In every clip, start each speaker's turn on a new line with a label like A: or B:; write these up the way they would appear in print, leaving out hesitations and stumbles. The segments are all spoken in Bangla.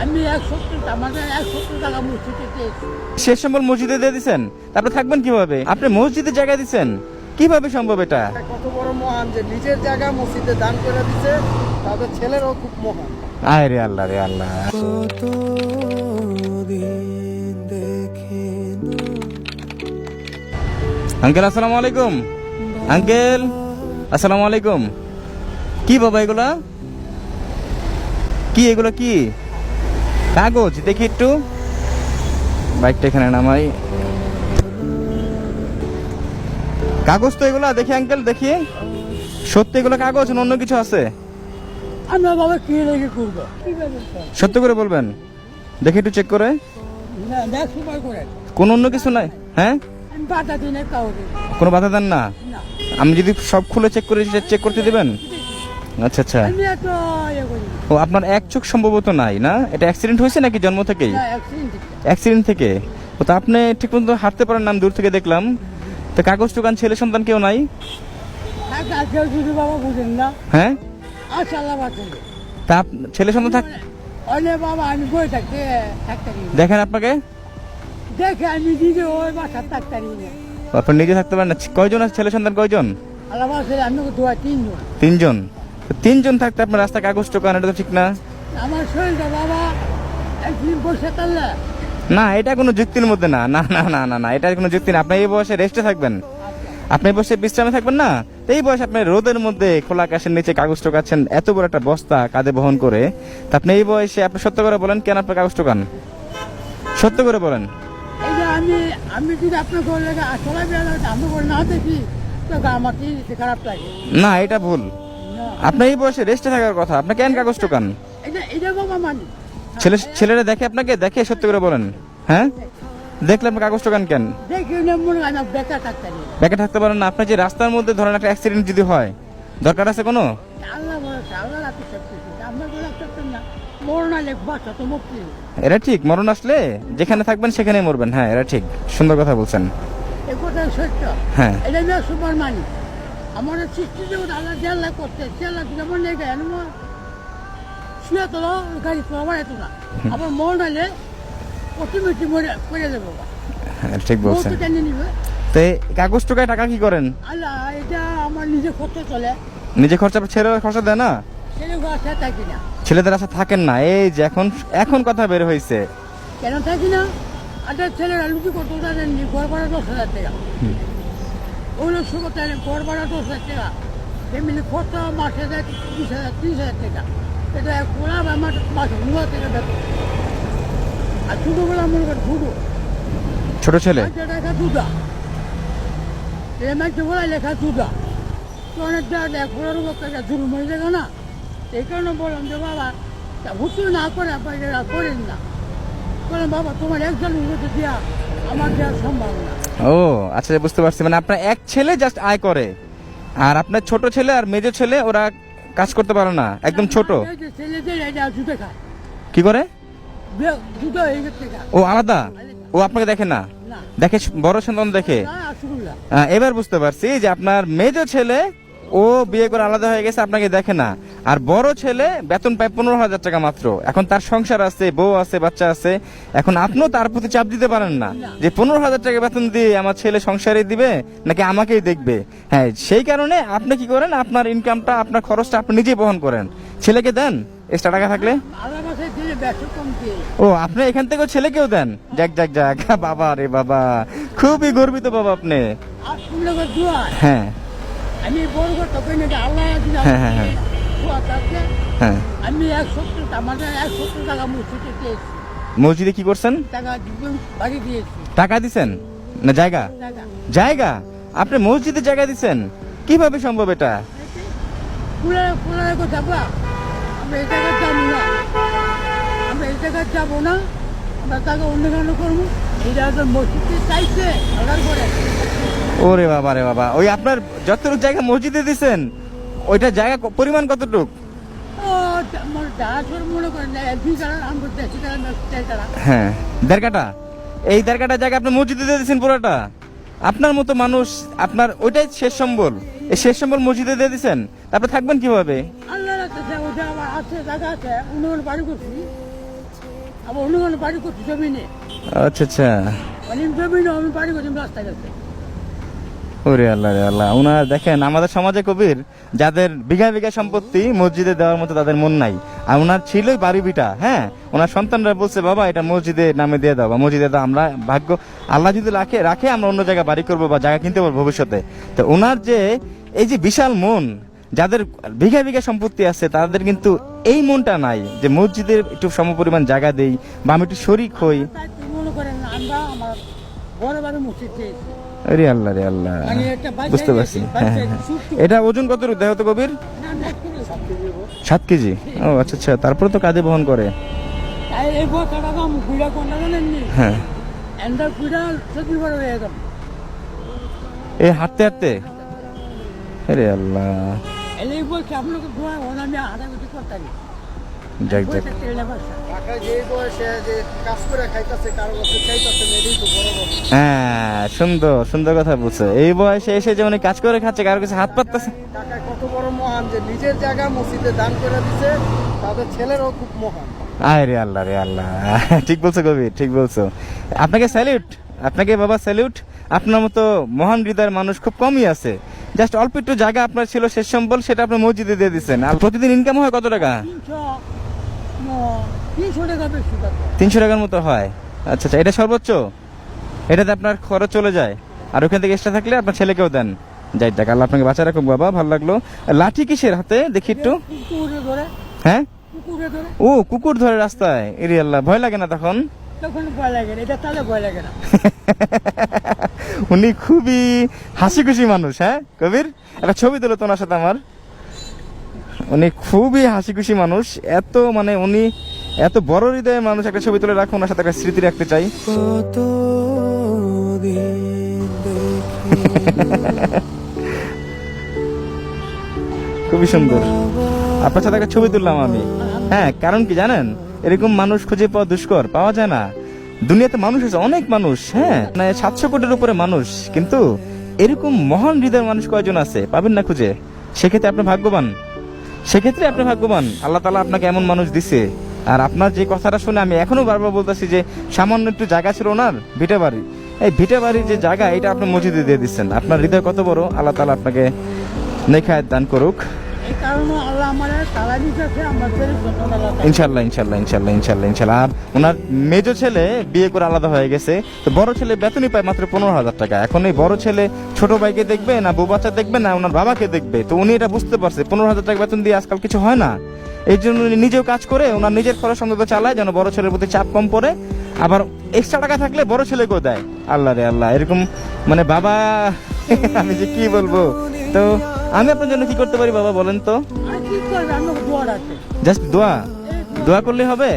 A: আমি 170 আমাদের 170 টাকা মসজিদে দিয়েছি।
B: শেষ সম্বল মসজিদে দিয়ে দিচ্ছেন, তারপরে থাকবেন কিভাবে? আপনি মসজিদে জায়গা দিচ্ছেন, কিভাবে সম্ভব এটা?
C: কত বড় মহান যে নিজের জায়গা মসজিদে দান করে দিছে, তাদের ছেলেরও খুব মহান।
B: আয় রে আল্লাহ রে আল্লাহ। আঙ্কেল আসসালামু আলাইকুম। আঙ্কেল আসসালামু আলাইকুম। কি বাবা এগুলা কি? এগুলো কি কাগজ? দেখি একটু, বাইকটা এখানে নামাই। কাগজ তো এগুলা, দেখি আঙ্কেল দেখি, সত্যি এগুলো কাগজ না অন্য কিছু আছে?
A: আমরা বাবা কি লেগে করবো, কি ব্যবস্থা?
B: সত্য করে বলবেন, দেখি একটু চেক করে।
A: না দেখ সময় করে
B: কোন অন্য কিছু নাই? হ্যাঁ,
A: আমি বাধা দিনে কাউকে
B: কোনো বাধা দেন না?
A: না,
B: আমি যদি সব খুলে চেক করে চেক করতে দিবেন? আচ্ছা আচ্ছা।
A: আমি এত ইয়ে করি না।
B: ও আপনার এক চোখ সম্ভবত নাই না? এটা অ্যাক্সিডেন্ট হয়েছে নাকি জন্ম থেকেই?
A: না, accident থেকে।
B: অ্যাক্সিডেন্ট থেকে? ও তো আপনি ঠিক মতো হাঁটতে পারেন না, আমি দূর থেকে দেখলাম। তো কাগজ টোকান ছেলে সন্তান কেউ নাই?
A: থাক, আজকাল যদি বাবা বুঝেন না,
B: হ্যাঁ,
A: আচ্ছা আল্লাহ বাঁচালে।
B: তা ছেলে সন্তান থাক,
A: অনেক বাবা আমি বই থাকতে থাকতারি না।
B: দেখেন আপনাকে,
A: দেখে আমি নিজে ওই বাসা থাকতারি না।
B: আপনি নিজে থাকতে পারেন না? কয়জন আছে ছেলে সন্তান, কয়জন?
A: আল্লাহ বাঁচালে আমি দোয়া 3 জন।
B: 3 জন? তো 3 জন থাকতে আপনার রাস্তায় কাগজ টোকান, এটা তো ঠিক না।
A: আমার শরীরটা বাবা একদিন বসে তাহলে
B: না, এটা কোনো যুক্তির মধ্যে না, না না না না না, এটা কোনো যুক্তি না। আপনি এই বয়সে রেস্টে থাকবেন, আপনি এই বয়সে বিশ্রামে থাকবেন না? তো এই বয়সে আপনি রোদের মধ্যে খোলা আকাশের নিচে কাগজ টোকাচ্ছেন, এত বড় একটা বস্তা কাঁধে বহন করে। তা আপনি এই বয়সে, আপনি সত্য করে বলেন কেন আপনি কাগজ টোকান? সত্য করে বলেন।
A: এই যে আমি যদি আপনার ঘর লেগে আসলে আমি করে না দেখি তো আমার কি খারাপ লাগে
B: না, এটা ভুল।
A: না।
B: আপনি এই বয়সে রেস্টে থাকার কথা, আপনি কেন কাগজ টোকান?
A: এটা বাবা মানি
B: ছেলেরা দেখে আপনাকে, দেখে সত্য করে বলেন। হ্যাঁ, দেখলে আপনি কাগজ টোকান কেন?
A: দেখি না মনে হয় না বেকার থাকতারি।
B: ব্যাকে থাকতে পারেন না? আপনার যে রাস্তার মধ্যে ধরেন একটা অ্যাক্সিডেন্ট যদি হয়, দরকার আছে কোনো?
A: আল্লাহ বলেছে আল্লাহ রাখতে সব কিছু আমরা বলে থাকতাম না মরনা লেখ বাচ্চা তো মুক্তি।
B: এরা ঠিক, মরণ আসলে যেখানে থাকবেন সেখানেই মরবেন। হ্যাঁ, এরা ঠিক, সুন্দর কথা বলছেন।
A: এই কথা সত্য।
B: হ্যাঁ,
A: এটা নিয়ে সুপার মানি আমার সৃষ্টি দেবো আল্লাহ 1.5 লাখ করতে 1.5 লাখ যেমন নেই গায়ে শুয়ে তোলো গাড়ি তো আমার এত না আবার মর নালে অটোমেটিক করে দেবো
B: হ্যাঁ, ঠিক বলছেন।
A: বউকে টেনে নিবে।
B: তো এই কাগজ টোকায় টাকা কি করেন?
A: আল্লাহ এটা আমার নিজে করতে চলে
B: নিজে খরচা, ছেলেরা খরচা দেয় না?
A: ছেলে গাছে থাকি না।
B: ছেলেদের আশা থাকেন না? এই যে এখন এখন কথা বের হয়েছে।
A: কেন থাকি না? আচ্ছা ছেলেরা লুচি করতে তাদের ঘর ভাড়া 10,000 টাকা, ওগুলো শুরু করতে ঘর ভাড়া 10,000 টাকা, ফ্যামিলি খরচা মাসে দেয় 20,000 30,000 টাকা। এটা ওরা আমার মাসে 9,000 টাকা বেতন। আর ছোটোবেলা মনে করেন
B: ছোট ছেলে?
A: লেখা দুটা এমএকে বলে লেখা দুটা তো অনেক জায়গায় 15 টাকা জুলুম হয়ে যাবে না। এই কারণে বললাম যে বাবা হুচু না করে আপনারা করেন না। বললাম বাবা তোমার একজন উন্নতি দেওয়া আমার দেওয়া সম্ভব না।
B: ও আচ্ছা, বুঝতে পারছি। মানে আপনার এক ছেলে জাস্ট আয় করে, আর আপনার ছোট ছেলে আর মেজো ছেলে ওরা কাজ করতে পারে না, একদম ছোট।
A: এই যে ছেলেদের এটা জুতে খায়,
B: কি করে?
A: জুতো এই থেকে
B: ও আলাদা, ও আপনাকে দেখে না?
A: না
B: দেখে বড় সন্তান দেখে।
A: আসুল্লাহ
B: এবার বুঝতে পারছি যে আপনার মেজো ছেলে ও বিয়ে করে আলাদা হয়ে গেছে, আপনাকে দেখে না। আর বড় ছেলে বেতন পায় 15,000 টাকা মাত্র। এখন তার সংসার আছে, বউ আছে, বাচ্চা আছে। এখন আপনিও তার প্রতি চাপ দিতে পারেন না যে 15,000 টাকা বেতন দিয়ে আমার ছেলে সংসারে দিবে নাকি আমাকেই দেখবে। হ্যাঁ, সেই কারণে আপনি কি করেন, আপনার ইনকামটা, আপনার খরচটা আপনি নিজেই বহন করেন। ছেলেকে দেন এক্সট্রা টাকা থাকলে?
A: আল্লাহ বাসায় দিলে বেশি কম দিয়ে
B: ও আপনি এখান থেকেও ছেলেকেও দেন? যাক যাক যাক, বাবা রে বাবা, খুবই গর্বিত বাবা আপনি।
A: আর তুমি দোয়া
B: হ্যাঁ
A: আমি বড় কথা কই না আল্লাহ যদি
B: হ্যাঁ হ্যাঁ হ্যাঁ
A: দোয়া থাকে
B: হ্যাঁ।
A: আমি 170 আমাদের 170 টাকা মসজিদে দিয়েছি,
B: মসজিদে কি করছেন?
A: টাকা বাড়ি দিয়েছি
B: টাকা দিছেন না জায়গা?
A: টাকা
B: জায়গা? আপনি মসজিদে জায়গা দিছেন, কিভাবে সম্ভব এটা?
A: পুরা কথা বা আমরা এই জায়গায় যাবো না, আমরা এই জায়গায় যাবো না, আমরা টাকা অন্য কারণে করবো। এটা হচ্ছে মসজিদে চাইছে অর্ডার করে।
B: ওরে বাবা রে বাবা, ওই আপনার যতটুকু জায়গা মসজিদে দিছেন ওইটা জায়গা পরিমাণ কতটুক?
A: ও আমার যারা ছোট মনে করেন 2 টাকা আমরা 10 টাকা 4 টাকা।
B: হ্যাঁ, 1.5 কাঠা। এই 1.5 কাঠা জায়গা আপনি মসজিদে দিয়ে দিচ্ছেন পুরোটা? আপনার মতো মানুষ, আপনার ওইটাই শেষ সম্বল, এই শেষ সম্বল মসজিদে দিয়ে দিচ্ছেন, তারপরে থাকবেন কিভাবে?
A: আল্লাহ রাখতেছে ওটা আমার আছে জায়গা আছে, উন্নয়ন বাড়ি করছি আবার অন্য কোনো বাড়ি করছি জমি নেই,
B: আচ্ছা আচ্ছা।
A: মানে জমি নেই, আমি বাড়ি করছি রাস্তায় গেছে।
B: ওরে আল্লাহ রে আল্লাহ, ওনার দেখেন আমাদের সমাজে কবির যাদের বিঘা বিঘা সম্পত্তি মসজিদে দেওয়ার মতো তাদের মন নাই, আর ওনার ছিলই বাড়ি বিটা। হ্যাঁ, ওনার সন্তানরা বলছে বাবা এটা মসজিদে নামে দিয়ে দাও বা মসজিদে দাও, আমরা ভাগ্য আল্লাহ যদি রাখে রাখে আমরা অন্য জায়গায় বাড়ি করবো বা জায়গা কিনতে পারবো ভবিষ্যতে। তো ওনার যে এই যে বিশাল মন, যাদের বিঘা বিঘা সম্পত্তি আছে তাদের কিন্তু এই মনটা নাই যে মসজিদের একটু সমপরিমাণ জায়গা দেই বা আমি একটু শরিক হই।
A: তাই তো মনে করেন আমরা আমার বড় বাড়ি মসজিদ চেয়েছি,
B: আরে আল্লাহ রে আল্লাহ,
A: মানে একটা বাচ্চা
B: বুঝতে পারছি।
A: গেছে,
B: হ্যাঁ
A: বাচ্চা
B: হ্যাঁ।
A: সুস্থ।
B: এটা ওজন কত দেহ তো কবির?
A: না, না, করে সব।
B: 7 কেজি। ও আচ্ছা আচ্ছা, তারপরে তো কাঁধে বহন করে।
A: তাই এই বছরটা দাম বুড়া কোনটা জানেননি?
B: হ্যাঁ,
A: এন্ডার বুড়া সত্যি বড় হয়ে গেল।
B: এই হাঁটতে হাঁটতে। আরে আল্লাহ,
A: এই বলছে আপনাকে দোয়া হন, আমি হাঁটাঘুটি করতাম।
B: যাক যাক।
C: ঢাকায় যে বয়সে যে কাজ করে খাইতেছে, কারো কাছে চাইতেছে না, এটাই তো বড় কথা।
B: হ্যাঁ, সুন্দর সুন্দর কথা বলছো। এই বয়সে এসে যেমন কাজ করে খাচ্ছে, কারো কাছে হাত পাততেছে।
C: ঢাকায় কত বড় মহান যে নিজের জায়গা মসজিদে দান করে দিছে, তাদের ছেলেরাও খুব মহান।
B: আরে আল্লাহ রে আল্লাহ, ঠিক বলছো কবির, ঠিক বলছো। আপনাকে স্যালিউট, আপনাকে বাবা স্যালিউট। আপনার মতো মহান হৃদয়ের মানুষ খুব কমই আছে। জাস্ট অল্প একটু জায়গা আপনার ছিল শেষ সম্বল, সেটা আপনি মসজিদে দিয়ে দিচ্ছেন। আর প্রতিদিন ইনকাম হয় কত টাকা?
A: 300 টাকা বেশি টাকা।
B: 300 টাকার মতো হয়। আচ্ছা আচ্ছা, এটা সর্বোচ্চ? এটাতে আপনার খরচ চলে যায়, আর ওখান থেকে এক্সট্রা থাকলে আপনার ছেলেকেও দেন। যাই টাকা, আল্লাহ আপনাকে বাঁচা রাখুক বাবা, ভালো লাগলো। লাঠি কিসের হাতে দেখি একটু?
A: কুকুরে ধরে,
B: হ্যাঁ,
A: কুকুরে ধরে।
B: ও কুকুর ধরে রাস্তায়। এরি আল্লাহ, ভয় লাগে না তখন?
A: তখন ভয় লাগে না, এটা তাহলে ভয় লাগে না।
B: উনি খুবই হাসি খুশি মানুষ। হ্যাঁ কবির, একটা ছবি তুলো তো ওনার সাথে আমার। উনি খুবই হাসি খুশি মানুষ, এত মানে উনি এত বড় হৃদয়ের মানুষ। একটা ছবি তুলে রাখো, ওনার সাথে একটা স্মৃতি রাখতে চাই। খুবই সুন্দর, আপনার সাথে একটা ছবি তুললাম আমি। হ্যাঁ, কারণ কি জানেন, এরকম মানুষ খুঁজে পাওয়া দুষ্কর, পাওয়া যায় না। দুনিয়াতে মানুষ আছে অনেক মানুষ, হ্যাঁ মানে 700 কোটির উপরে মানুষ, কিন্তু এরকম মহান হৃদয়ের মানুষ কয়জন আছে পাবেন না খুঁজে। সেক্ষেত্রে আপনি ভাগ্যবান, সেক্ষেত্রে আপনি ভাগ্যবান। আল্লাহ তাআলা আপনাকে এমন মানুষ দিছে। আর আপনার যে কথাটা শুনে আমি এখনো বারবার বলতেছি যে সামান্য একটু জায়গা ছিল ওনার ভিটে বাড়ি, এই ভিটে বাড়ির যে জায়গা এটা আপনি মসজিদে দিয়ে দিচ্ছেন। আপনার হৃদয় কত বড়, আল্লাহ তাআলা আপনাকে নেখায়েত দান করুক।
A: এই কারণে আল্লাহ আমার তালা দিতেছে, আমার ছেলের জন্য আল্লাহ তাআলা।
B: ইনশাল্লাহ ইনশাল্লাহ ইনশাল্লাহ ইনশাল্লাহ ইনশাল্লাহ। আর ওনার মেজো ছেলে বিয়ে করে আলাদা হয়ে গেছে, তো বড় ছেলে বেতনই পায় মাত্র 15,000 টাকা। এখন এই বড় ছেলে ছোট ভাইকে দেখবে না বউ বাচ্চা দেখবে না ওনার বাবাকে দেখবে, তো উনি এটা বুঝতে পারছে 15,000 টাকা বেতন দিয়ে আজকাল কিছু হয় না। এই জন্য উনি নিজেও কাজ করে ওনার নিজের খরচ অন্তত চালায়, যেন বড় ছেলের প্রতি চাপ কম পড়ে। আবার এক্সট্রা টাকা থাকলে বড় ছেলেকেও দেয়। আল্লাহ রে আল্লাহ, এরকম মানে বাবা আমি যে কি বলবো। তো আমি আপনার জন্য কি করতে পারি বাবা বলেন তো?
A: আর কি করবে, আমার দোয়া আছে।
B: জাস্ট দোয়া, দোয়া করলে হবে?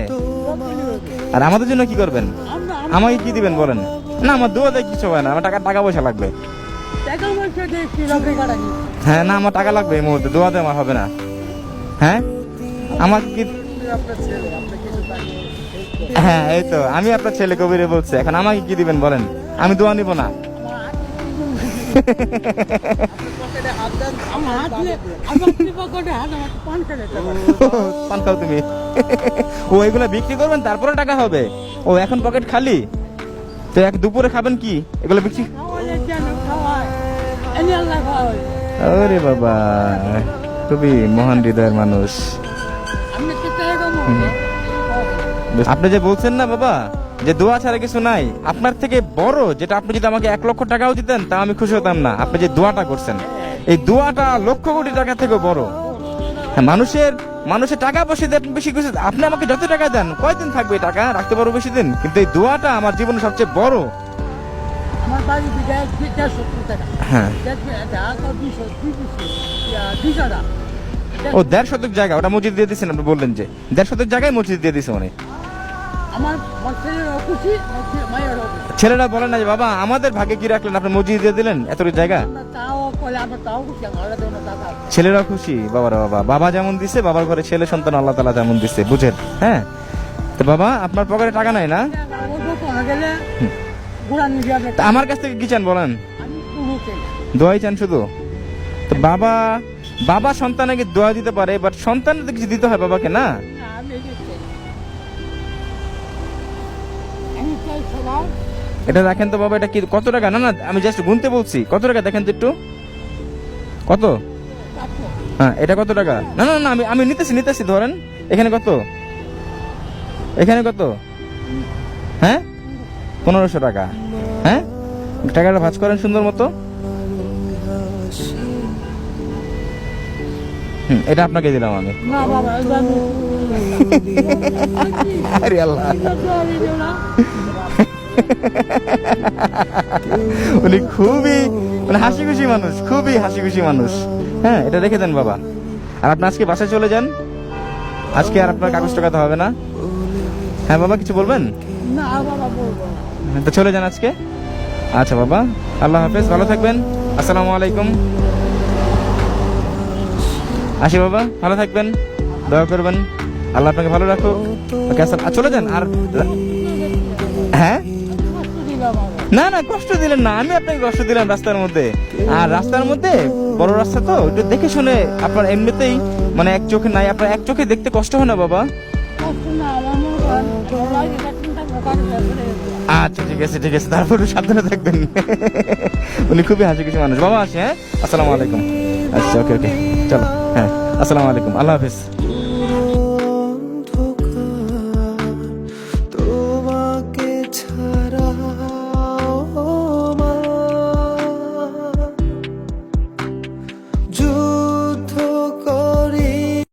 B: আর আমাদের জন্য কি করবেন? আমাকে কি দিবেন বলেন? না, আমার দোয়া দিয়ে কিছু হয় না, আমার টাকা পয়সা লাগবে।
A: টাকা পয়সা দেখছি রবে কাটানি।
B: হ্যাঁ না, আমার টাকা লাগবে এই মুহূর্তে, দোয়াতে আমার হবে না। হ্যাঁ আমার কি?
C: আপনার ছেলে, আপনি কিছু পারেন।
B: হ্যাঁ এই তো আমি আপনার ছেলে কবিরে বলছি, এখন আমাকে কি দিবেন বলেন? আমি দোয়া নিব না।
C: পকেটে হাত দেন,
A: আমার হাত দিয়ে আমার পকেটে হাত, আমার পান খেলে
B: পান খাও তুমি? ও এগুলা বিক্রি করবেন তারপরে টাকা হবে? ও এখন পকেট খালি, তো এক দুপুরে খাবেন কি এগুলো বিক্রি?
A: খাওয়ালে কেন খাওয়ায়, এনে আল্লাহ খাওয়ায়।
B: ওরে বাবা, খুবই মহান হৃদয়ের মানুষ।
A: আমি তো চাই
B: আপনি যে বলছেন না বাবা যে দোয়া ছাড়া কিছু নাই, আপনার থেকে বড় যেটা, আপনি যদি আমাকে 1 লক্ষ টাকাও দিতেন তা আমি খুশি হতাম না। আপনি যে দোয়াটা করছেন, এই দোয়াটা লক্ষ কোটি টাকা থেকে বড়। হ্যাঁ, মানুষের টাকা পয়সা দিয়ে আপনি বেশি কিছু, আপনি আমাকে যত টাকা দেন কয়দিন থাকবে এই টাকা, রাখতে পারবো বেশি দিন, কিন্তু এই দোয়াটা আমার জীবনে সবচেয়ে বড়।
A: আমার বাড়ি বিঘায় 170 টাকা।
B: হ্যাঁ,
A: ঢাকা 200 টাকা।
B: ও 1.5 শতক জায়গা ওটা মসজিদ দিয়ে দিচ্ছেন, আপনি বললেন যে 1.5 শতক জায়গায় মসজিদ দিয়ে দিচ্ছে মানে।
A: আমার ছেলের খুশি, মায়ের খুশি।
B: ছেলেরা বলেন না যে বাবা আমাদের ভাগে কি রাখলেন, আপনি মসজিদ দিয়ে দিলেন এতটুকু জায়গা।
A: তাও বলে, আমার তাও খুশি, আমার দেওয়া টাকা।
B: ছেলেরা খুশি, বাবারা বাবা, বাবা যেমন দিছে বাবার ঘরে ছেলে সন্তান আল্লাহ তাআলা যেমন দিছে, বুঝেন? হ্যাঁ, তো বাবা আপনার পকেটে টাকা নাই না?
A: গেলে ঘোরা নিয়ে যাবে।
B: তা আমার কাছ থেকে কি চান বলেন?
A: আমি কোনো চাই না।
B: দোয়াই চান শুধু? তো বাবা সন্তানকে দোয়া দিতে পারে, বাট সন্তানকে কিছু দিতে হয় বাবাকে না?
A: আমি এই যে চাই।
B: এটা দেখেন তো বাবা, এটা কি কত টাকা? না না, আমি জাস্ট গুনতে বলছি, কত টাকা দেখেন তো একটু, কত? হ্যাঁ, এটা কত টাকা? না না না, আমি নিতেছি ধরেন। এখানে কত? এখানে কত? হ্যাঁ, 1500 টাকা। হ্যাঁ, টাকাটা ভাঁজ করেন সুন্দর মতো। এটা আপনাকে দিলাম আমি।
A: না বাবা,
B: আরে আল্লাহ, উনি খুবই মানে হাসি খুশি মানুষ, খুবই হাসি খুশি মানুষ। হ্যাঁ, এটা রেখে দেন বাবা। আর আপনি আজকে বাসায় চলে যান, আজকে আর আপনার কাগজ টাকাতে হবে না। হ্যাঁ বাবা, কিছু বলবেন?
A: না বাবা বলবো না।
B: তো চলে যান আজকে। আচ্ছা বাবা, আল্লাহ হাফেজ, ভালো থাকবেন। আসসালামু আলাইকুম। আসি বাবা, ভালো থাকবেন, দোয়া করবেন, আল্লাহ আপনাকে ভালো রাখুক। ওকে, চলে যান। আর হ্যাঁ, না না, কষ্ট দিলেন না, আমি আপনাকে কষ্ট দিলাম রাস্তার মধ্যে। আর রাস্তার মধ্যে বড় রাস্তা তো, একটু দেখে শুনে, আপনার এমনিতেই মানে এক চোখে নাই, আপনার এক চোখে দেখতে কষ্ট হয় না বাবা? আচ্ছা ঠিক আছে, ঠিক আছে, তারপরে সাবধানে থাকবেন। উনি খুবই হাসি খুশি মানুষ। বাবা আসি, হ্যাঁ, আসসালামু আলাইকুম। আচ্ছা, ওকে ওকে, চলো, হ্যাঁ, আসসালামু আলাইকুম, আল্লাহ হাফিজ।